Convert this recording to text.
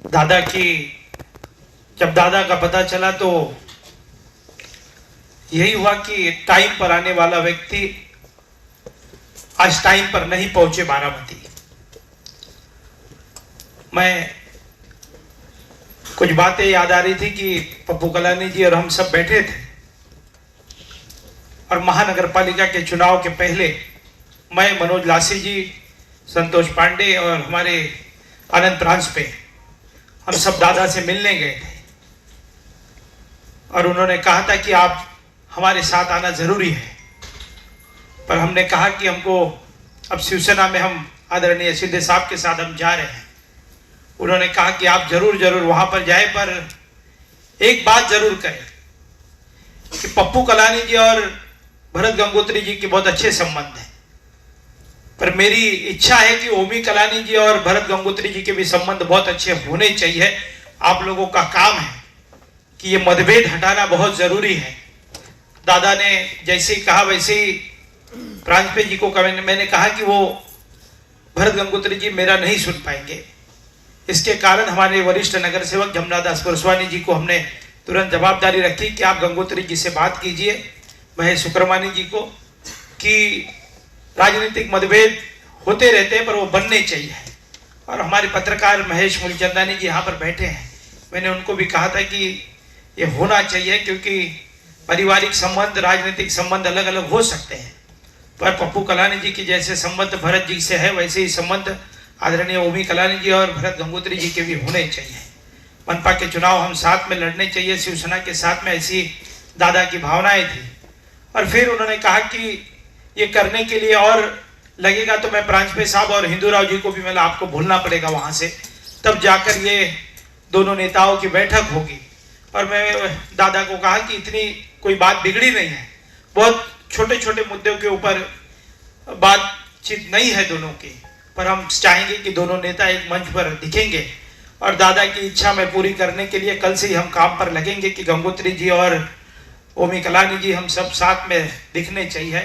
दादा की जब दादा का पता चला तो यही हुआ कि टाइम पर आने वाला व्यक्ति आज टाइम पर नहीं पहुंचे बारामती। मैं कुछ बातें याद आ रही थी कि पप्पू कलानी जी और हम सब बैठे थे और महानगर पालिका के चुनाव के पहले मैं, मनोज लासी जी, संतोष पांडे और हमारे आनंद प्रांस पे हम सब दादा से मिलने गए थे और उन्होंने कहा था कि आप हमारे साथ आना जरूरी है। पर हमने कहा कि हमको अब शिवसेना में हम आदरणीय सिद्धे साहब के साथ हम जा रहे हैं। उन्होंने कहा कि आप जरूर जरूर वहां पर जाए, पर एक बात जरूर करें कि पप्पू कलानी जी और भरत गंगोत्री जी के बहुत अच्छे संबंध हैं, पर मेरी इच्छा है कि ओमी कलानी जी और भरत गंगोत्री जी के भी संबंध बहुत अच्छे होने चाहिए। आप लोगों का काम है कि ये मतभेद हटाना बहुत जरूरी है। दादा ने जैसे ही कहा वैसे ही प्रांजपे जी को मैंने कहा कि वो भरत गंगोत्री जी मेरा नहीं सुन पाएंगे। इसके कारण हमारे वरिष्ठ नगर सेवक जमुना दास पुरस्वानी जी को हमने तुरंत जवाबदारी रखी कि आप गंगोत्री जी से बात कीजिए, महेश सुक्रमानी जी को, कि राजनीतिक मतभेद होते रहते हैं पर वो बनने चाहिए। और हमारे पत्रकार महेश मूलचंदानी जी यहाँ पर बैठे हैं, मैंने उनको भी कहा था कि ये होना चाहिए, क्योंकि पारिवारिक संबंध, राजनीतिक संबंध अलग अलग हो सकते हैं, पर पप्पू कलानी जी की जैसे संबंध भरत जी से है वैसे ही संबंध आदरणीय ओमी कलानी जी और भरत गंगोत्री जी के भी होने चाहिए। मनपा के चुनाव हम साथ में लड़ने चाहिए, शिवसेना के साथ में ऐसी दादा की भावनाएं थी। और फिर उन्होंने कहा कि ये करने के लिए और लगेगा तो मैं प्रांजपे साहब और हिंदूराव जी को भी मतलब आपको भूलना पड़ेगा वहां से, तब जाकर ये दोनों नेताओं की बैठक होगी। और मैं दादा को कहा कि इतनी कोई बात बिगड़ी नहीं है, बहुत छोटे छोटे मुद्दों के ऊपर बातचीत नहीं है दोनों की, पर हम चाहेंगे कि दोनों नेता एक मंच पर दिखेंगे। और दादा की इच्छा में पूरी करने के लिए कल से ही हम काम पर लगेंगे कि गंगोत्री जी और ओमी कलानी जी हम सब साथ में दिखने चाहिए।